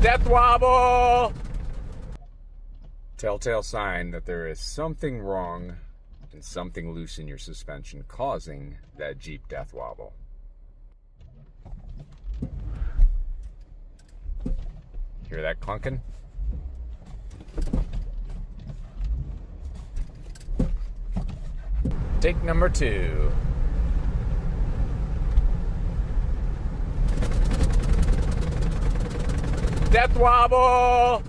Death wobble! Telltale sign that there is something wrong and something loose in your suspension causing that Jeep death wobble. Hear that clunking? Take number 2. Death wobble!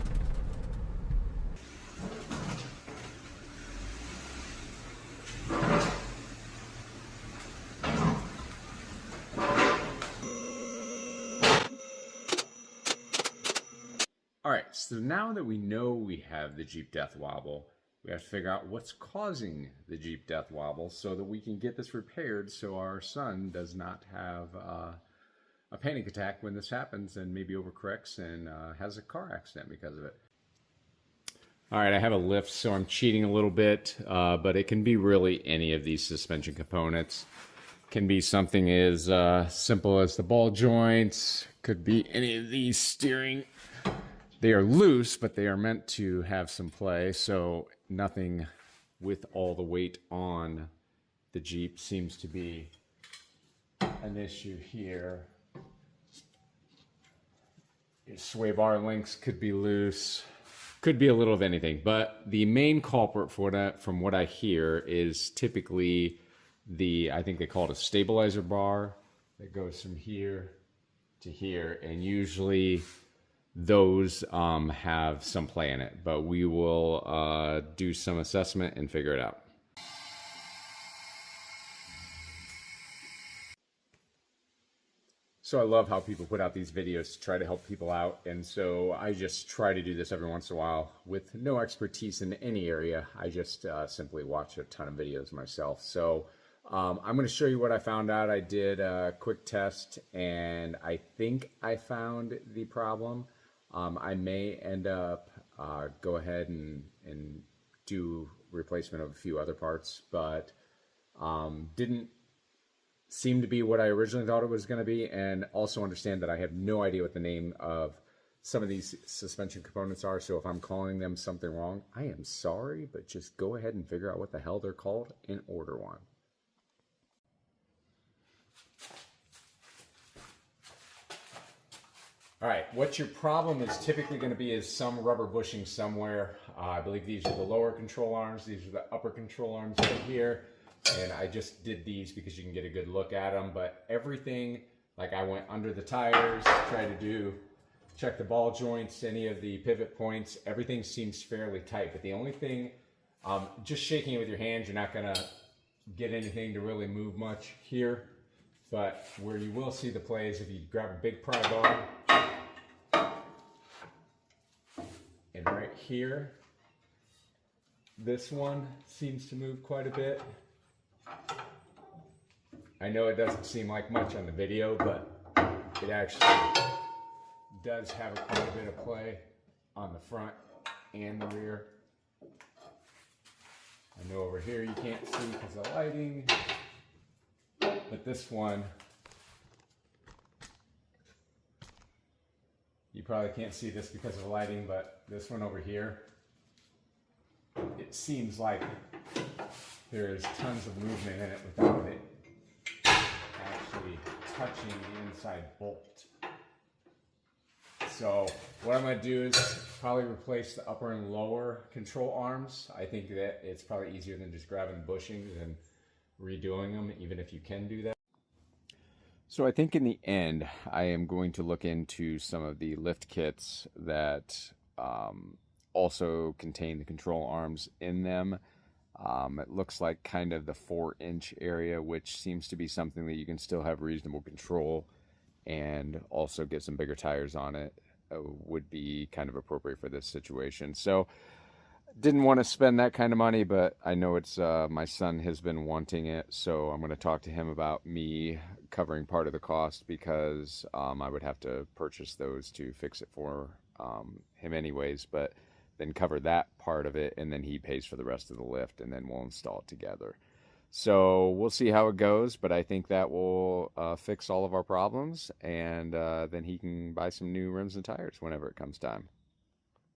Alright, so now that we know we have the Jeep death wobble, we have to figure out what's causing the Jeep death wobble so that we can get this repaired so our son does not have a panic attack when this happens and maybe overcorrects and has a car accident because of it. Alright, I have a lift, so I'm cheating a little bit, but it can be really any of these suspension components. It can be something as simple as the ball joints, could be any of these steering. They are loose, but they are meant to have some play, so nothing with all the weight on the Jeep seems to be an issue here. Your sway bar links could be loose, could be a little of anything, but the main culprit for that, from what I hear, is typically I think they call it a stabilizer bar that goes from here to here, and usually those have some play in it, but we will do some assessment and figure it out. So I love how people put out these videos to try to help people out, and so I just try to do this every once in a while with no expertise in any area. I just simply watch a ton of videos myself. So I'm going to show you what I found out. I did a quick test, and I think I found the problem. I may end up go ahead and do replacement of a few other parts, but didn't seem to be what I originally thought it was going to be, and also understand that I have no idea what the name of some of these suspension components are, so if I'm calling them something wrong, I am sorry, but just go ahead and figure out what the hell they're called and order one. All right, what your problem is typically going to be is some rubber bushing somewhere. I believe these are the lower control arms. These are the upper control arms right here. And I just did these because you can get a good look at them. But everything, like I went under the tires, tried to check the ball joints, any of the pivot points. Everything seems fairly tight. But the only thing, just shaking it with your hands, you're not going to get anything to really move much here. But where you will see the play is if you grab a big pry bar, and right here, this one seems to move quite a bit. I know it doesn't seem like much on the video, but it actually does have quite a bit of play on the front and the rear. I know over here you can't see because of lighting, but this one, you probably can't see this because of the lighting, but this one over here, it seems like there's tons of movement in it without it actually touching the inside bolt. So what I'm going to do is probably replace the upper and lower control arms. I think that it's probably easier than just grabbing bushings and redoing them, even if you can do that. So I think in the end, I am going to look into some of the lift kits that also contain the control arms in them. It looks like kind of the 4-inch area, which seems to be something that you can still have reasonable control and also get some bigger tires on it, would be kind of appropriate for this situation. So didn't want to spend that kind of money, but I know it's my son has been wanting it, so I'm going to talk to him about me covering part of the cost, because I would have to purchase those to fix it for him anyways, but then cover that part of it, and then he pays for the rest of the lift, and then we'll install it together. So we'll see how it goes, but I think that will fix all of our problems, and then he can buy some new rims and tires whenever it comes time.